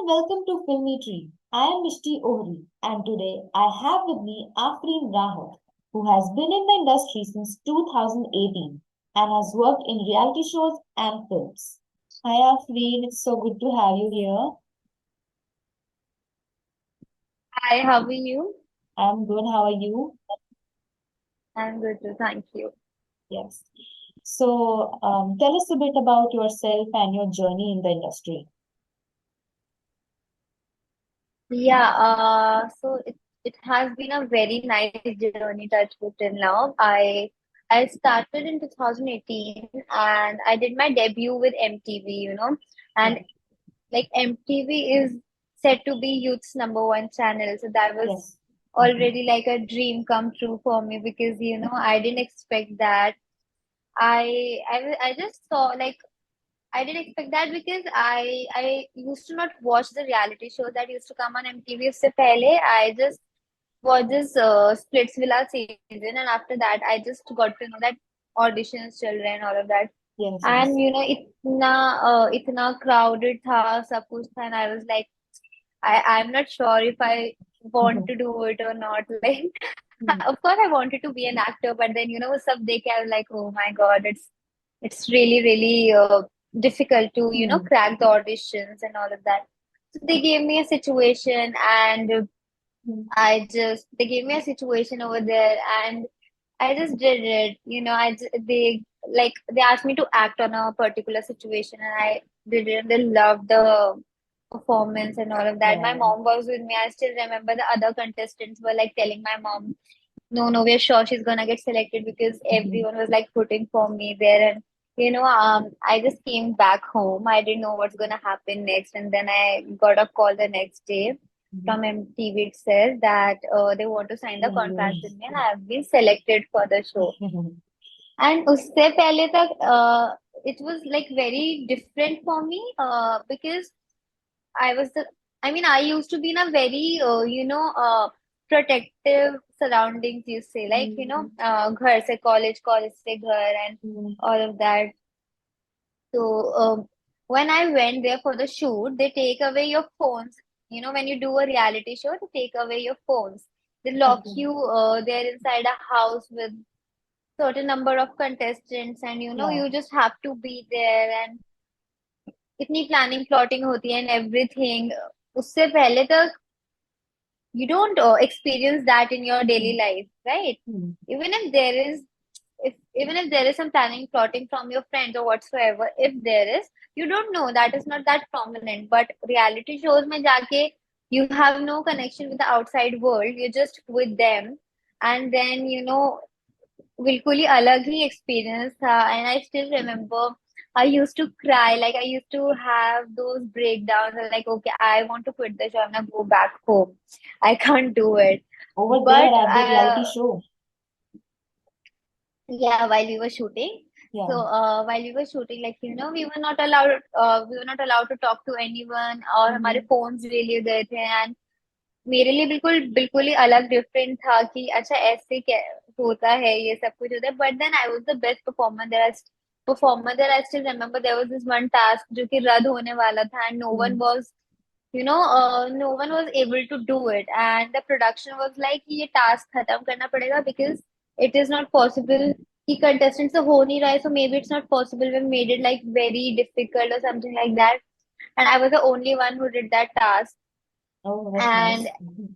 welcome to Filmy Tree. I am Mishti Ohri, and today I have with me Afreen Rahat, who has been in the industry since 2018 and has worked in reality shows and films. Hi Afreen, it's so good to have you here. Hi, how are you? I'm good, how are you? I'm good too, thank you. Yes. So, tell us a bit about yourself and your journey in the industry. Yeah, so it has been a very nice journey touch wood till now. I started in 2018 and I did my debut with MTV, and Yeah. like MTV is said to be youth's number one channel, so that was Yes. Mhm. already like a dream come true for me because I didn't expect that. I just saw like I didn't expect that because I used to not watch the reality shows that used to come on MTV. उससे पहले I just watched this Splitsvilla season, and after that I just got to know that auditions चल रहे हैं and all of that. Yes, And yes. इतना crowded था सब कुछ था, and I was like I'm not sure if I want to do it or not. Like, Mhm. of course, I wanted to be an actor, but then sub they can like, oh my God, it's really really difficult to Mhm. crack the auditions and all of that. So they gave me a situation, and Mhm. they gave me a situation over there, and I just did it. They they asked me to act on a particular situation, and I did it. And they loved the performance and all of that. My Yeah. mom was with me. I still remember the other contestants were like telling my mom, "No, no, we're sure she's gonna get selected," because Mhm. everyone was like putting for me there. And I just came back home. I didn't know what's gonna happen next, and then I got a call the next day Mhm. from MTV itself that they want to sign the Yeah, contract with me, and I have been selected for the show. yeah. And उससे पहले तक it was like very different for me because I was the I mean I used to be in a very protective surroundings, you say, like Mhm. घर से college से घर and Mhm. all of that. So when I went there for the shoot, they take away your phones. When you do a reality show, they take away your phones. They lock Okay. you there inside a house with certain number of contestants, and Yeah. you just have to be there, and इतनी planning plotting होती है and everything. उससे पहले तक you don't experience that in your daily Mhm. life, right? Mhm. Even if there is, if even if there is some planning, plotting from your friends or whatsoever, if there is, you don't know, that is not that prominent. But reality shows में जाके you have no connection with the outside world. You're just with them, and then बिल्कुल ही अलग ही experience था. And I still remember I used to cry, like I used to have those breakdowns like, okay, I want to quit the show, I'm gonna go back home, I can't do it. Over there But at the reality show. yeah, while we were shooting, Yeah. so while we were shooting, like we were not allowed to talk to anyone, और हमारे Mhm. phones ले लिए गए थे. And मेरे लिए बिल्कुल बिल्कुल ही अलग डिफरेंट था कि अच्छा ऐसे क्या होता है, ये सब कुछ होता है. But then I was the best performer there. I still remember there was this one task जो कि रद्द होने वाला था, and Mhm. No one was able to do it, and the production was like ये टास्क खत्म करना पड़ेगा because it is not possible कि कंटेस्टेंट से हो नहीं रहा है, so maybe it's not possible. We made it like very difficult और something like that, and I was the only one who did that task. Oh, that's And nice. Mhm.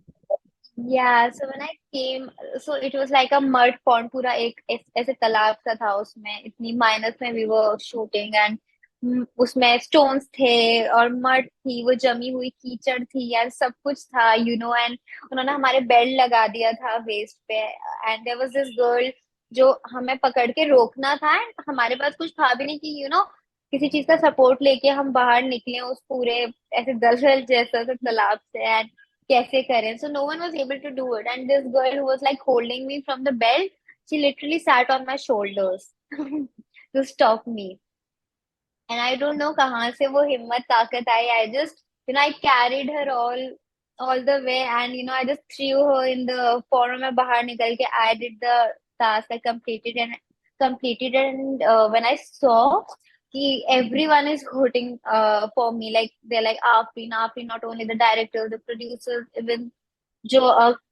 yeah, so when I came, so it was like a mud pond, पूरा एक ऐसे तालाब सा था, उसमें इतनी minus में we were shooting. And उसमें stones थे और mud थी, वो जमी हुई कीचड़ थी यार, सब कुछ था. And उन्होंने हमारे बेल्ट लगा दिया था वेस्ट पे. And there was this girl जो हमें पकड़ के रोकना था, and हमारे पास कुछ था भी नहीं कि किसी चीज का सपोर्ट लेके हम बाहर निकले उस पूरे ऐसे दलदल जैसा सा तालाब से. And कैसे करें, so no one was able to do it. And this girl who was like holding me from the belt, she literally sat on my shoulders to stop me. And I don't know कहाँ से वो हिम्मत ताकत आई. I just I carried her all the way, and I just threw her in the forum में बाहर निकल के I did the task. I completed, and when I saw कि everyone is voting for me. Like they're like Afreen, not only the directors, the producers, even जो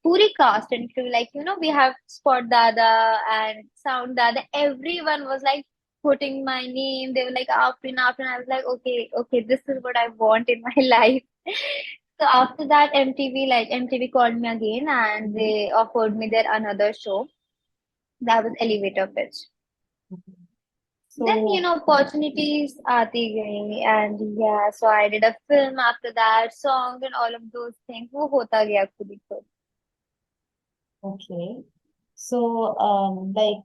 पूरी cast and crew, like we have Spot Dada and Sound Dada. Everyone was like putting my name. They were like Afreen, Afreen. I was like, okay, okay, this is what I want in my life. So after that, MTV called me again and Mhm. they offered me their another show. That was Elevator Pitch. Okay. Then, So, opportunities aati gayi, and yeah, so I did a film after that, songs and all of those things. वो होता गया खुद ही खुद. okay. So, like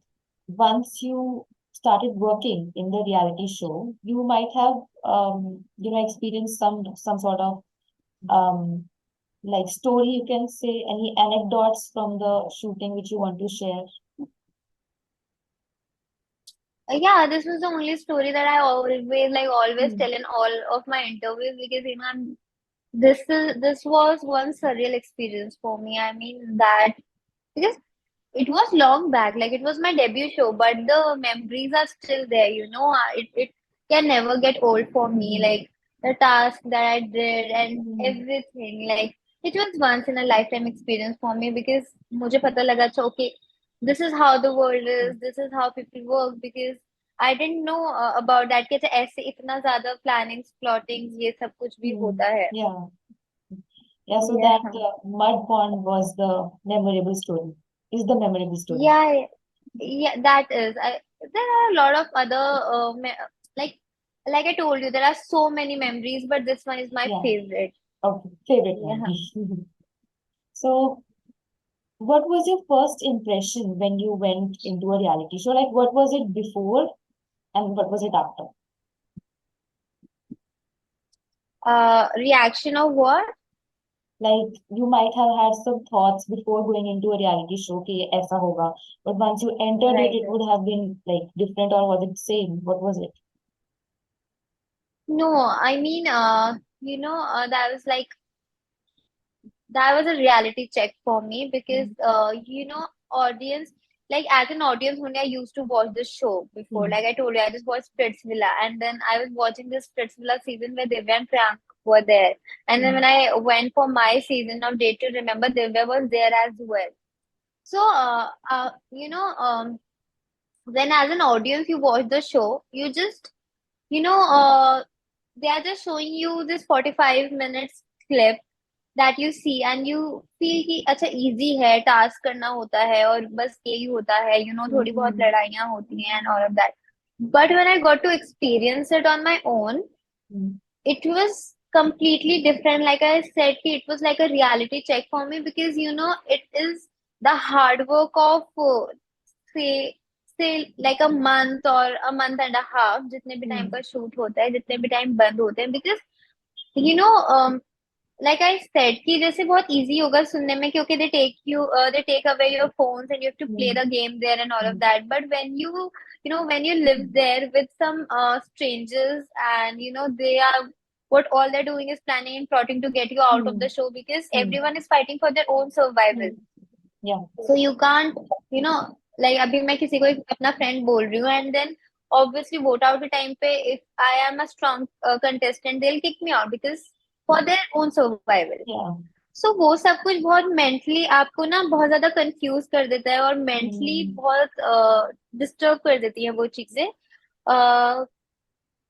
once you started working in the reality show, you might have experienced some sort of um like story, you can say, any anecdotes from the shooting which you want to share. Yeah, this was the only story that I always Hmm. tell in all of my interviews because this was one surreal experience for me. I mean that because it was long back, like it was my debut show, but the memories are still there, It can never get old for me. Hmm. Like the task that I did and Hmm. everything. Like it was once in a lifetime experience for me because मुझे पता लगा अच्छा okay, this is how the world is, this is how people work because I didn't know about that कि अच्छा ऐसे इतना ज्यादा plannings, plottings ये सब कुछ भी Hmm. होता है. Yeah. Yeah, so that Yeah. mud pond was the memorable story. Is the memorable story. Yeah, yeah, that is. There are a lot of other, like, like I told you, there are so many memories, but this one is my Yeah. favorite. Okay. Favorite Yeah. memory. So, what was your first impression when you went into a reality show? Like, what was it before and what was it after? Reaction of what? Like, you might have had some thoughts before going into a reality show, कि ऐसा होगा. But once you entered it, Right. it would have been like different, or was it same? What was it? No, I mean, that was a reality check for me because Mm. audience, like as an audience only I used to watch the show before, Mm. like I told you I just watched Splitsvilla and then I was watching this Splitsvilla season where Divya and Priyank were there, and then when Mm. I went for my season of Date to Remember, Divya was there as well. So when as an audience you watch the show, you just you know they are just showing you this 45 minutes clip that you see and you feel कि अच्छा easy है, task करना होता है और बस यही होता है, थोड़ी बहुत Mm. लड़ाइयाँ होती हैं and all of that. But when I got to experience it on my own, Mm. it was completely different. Like I said, कि it was like a reality check for me because it is the hard work of say like a month or a month and a half जितने भी time Mm. का shoot होता है, जितने भी time बंद होते हैं because you know um, like I said कि जैसे बहुत इजी होगा सुनने में क्योंकि they take away your phones and you have to play Mm. The game there and all of Mm. That but when you live Mm. There with some strangers and they are what all they're doing is planning and plotting to get you out of the Mm. show because Mm. everyone is fighting for their own survival. Mm. Yeah. So you can't, you know, like अभी मैं किसी को एक अपना friend बोल रही हूँ and then obviously vote out के टाइम पे if I am a strong contestant they'll kick me out because for their own survival. Yeah. So वो सब कुछ बहुत मेंटली आपको ना बहुत ज्यादा कंफ्यूज कर देता है और मेंटली Mm. बहुत डिस्टर्ब कर देती है वो चीजें.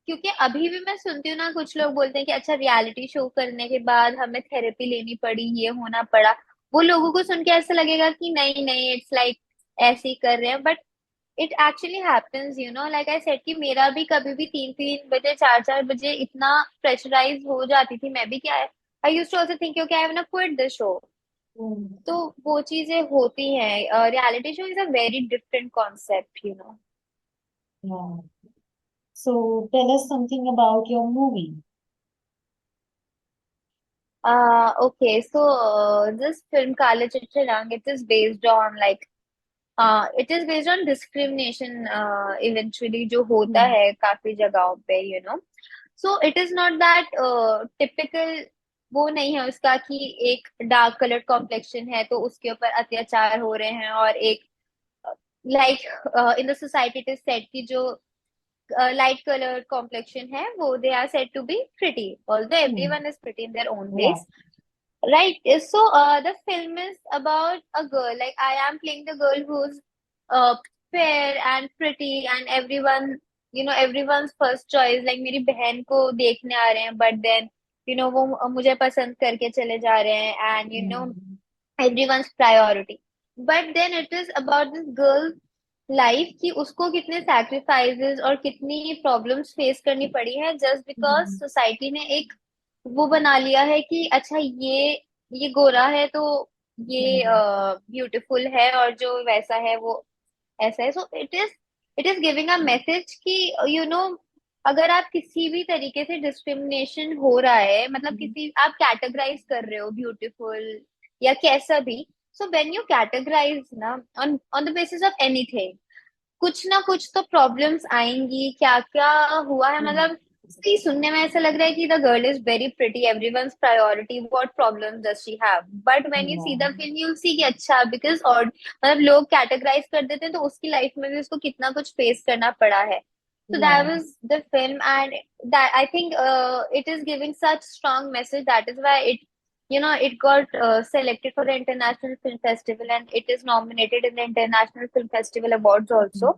क्योंकि अभी भी मैं सुनती हूँ ना कुछ लोग बोलते हैं कि अच्छा रियलिटी शो करने के बाद हमें थेरेपी लेनी पड़ी, ये होना पड़ा. वो लोगों को सुन के ऐसा लगेगा कि नहीं नहीं इट्स लाइक ऐसे ही कर रहे हैं but it actually happens, like I said कि मेरा भी कभी भी 3-3 बजे 4-4 बजे इतना प्रेशराइज हो जाती थी मैं भी क्या. I use to also think okay I want to quit the show. Mm. तो वो चीजें होती हैं. Reality show is a very different concept. Yeah. So tell us something about your movie. Okay, so this film Kale Chitte Rang, it is based on it is based on discrimination eventually जो होता Mm. है काफी जगहों पे. So it is not that typical. वो नहीं है उसका कि एक डार्क कलर्ड कॉम्प्लेक्शन है तो उसके ऊपर अत्याचार हो रहे हैं और एक like in the society it is said कि जो लाइट कलर कॉम्प्लेक्शन है वो they are said to be pretty although Hmm. Everyone is pretty in their own Yeah. Ways. Right. So the film is about a girl. Like I am playing the girl who's fair and pretty, and everyone, everyone's first choice. Like मेरी बहन को देखने आ रहे हैं, but then, वो मुझे पसंद करके चले जा रहे हैं, and Hmm. everyone's priority. But then it is about this girl's life कि उसको कितने सैक्रिफाइसेस और कितनी प्रॉब्लम्स फेस करनी पड़ी है जस्ट बिकॉज Hmm. सोसाइटी ने एक वो बना लिया है कि अच्छा ये गोरा है तो ये Hmm. ब्यूटीफुल है और जो वैसा है वो ऐसा है. सो it is giving a message कि अगर आप किसी भी तरीके से डिस्क्रिमिनेशन हो रहा है, मतलब Hmm. किसी आप कैटेगराइज कर रहे हो ब्यूटीफुल या कैसा भी. सो व्हेन यू कैटेगराइज ना on on the basis of anything, कुछ ना कुछ तो प्रॉब्लम्स आएंगी. क्या क्या हुआ है, Hmm. मतलब सी सुनने में ऐसा लग रहा है कि the girl is very pretty, everyone's priority, what problems does she have. But when you see Yeah. The film you see कि अच्छा बिकॉज और मतलब लोग कैटेगराइज कर देते हैं तो उसकी लाइफ में भी उसको कितना कुछ फेस करना पड़ा है. So that Yeah. was the film, and that I think it is giving such strong message. That is why it got selected for the International Film Festival, and it is nominated in the International Film Festival Awards Hmm. also.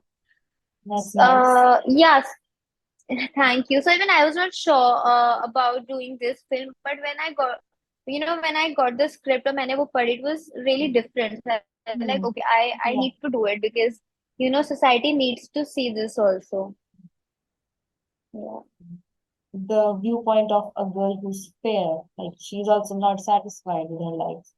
That's nice. Yes, thank you. So even I was not sure about doing this film, but when I got the script or मैंने वो पढ़ी, it was really different. So I was like, Hmm. okay, I Yeah. need to do it because society needs to see this also. Yeah. The viewpoint of a girl who's fair, like she's also not satisfied with her life.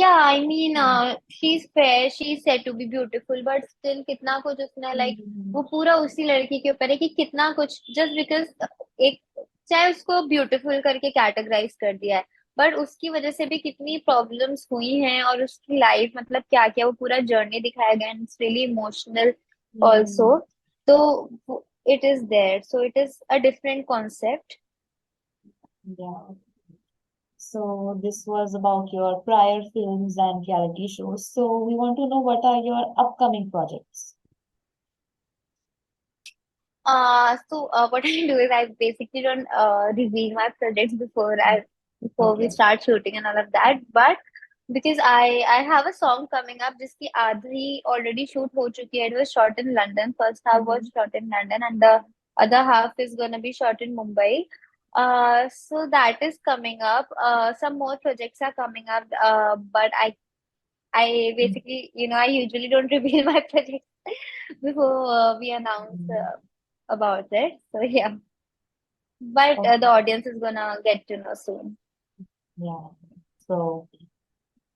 Yeah, I mean, Hmm. she's fair, she's said to be beautiful, but still कितना कुछ उसने like Hmm. वो पूरा उसी लड़की के ऊपर है कि कितना कुछ just because एक चाहे उसको ब्यूटीफुल करके कैटेगराइज कर दिया है, बट उसकी वजह से भी कितनी प्रॉब्लम्स हुई हैं और उसकी लाइफ मतलब क्या क्या वो पूरा जर्नी दिखाया गया and it's really emotional Hmm. Also. तो it is there, so it is a different concept. Yeah. So this was about your prior films and reality shows. So we want to know what are your upcoming projects? What I do is I basically don't reveal my projects before we Okay. start shooting and all of that. But because I have a song coming up, जिसकी आधी already shoot हो चुकी है. It was shot in London. First half Mm-hmm. was shot in London, and the other half is gonna be shot in Mumbai. So that is coming up. Some more projects are coming up. But I basically, I usually don't reveal my projects before we announce Mm-hmm. about it. So yeah, but the Okay. audience is gonna get to know soon. Yeah. So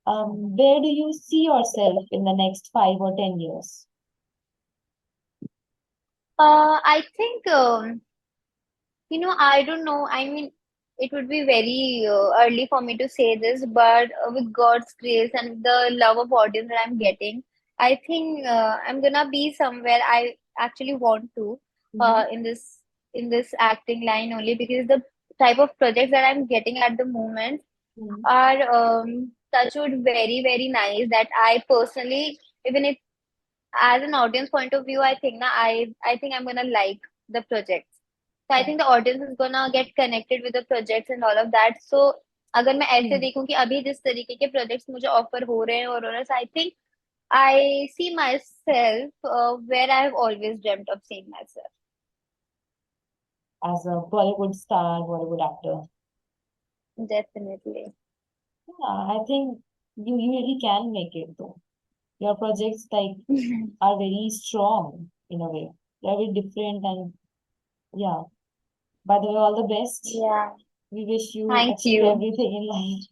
where do you see yourself in the next 5 or 10 years? I think I don't know. I mean, it would be very early for me to say this, but with God's grace and the love of audience that I'm getting, I think I'm gonna be somewhere I actually want to Mm-hmm. in this acting line only because the type of projects that I'm getting at the moment Mm-hmm. are touchwood very very nice that I personally, even if as an audience point of view, I think I think I'm gonna like the projects. So I think the audience is gonna get connected with the projects and all of that. So अगर मैं ऐसे Mm. देखूं कि अभी जिस तरीके के projects मुझे ऑफर हो रहे हैं और हो रहे हैं, so I think I see myself where I have always dreamt of seeing myself. As a Bollywood star, Bollywood actor. Definitely. Yeah, I think you really can make it though. Your projects like are very strong in a way. They're very different and yeah. By the way, all the best. Yeah. We wish you Thank achieve you. everything in life.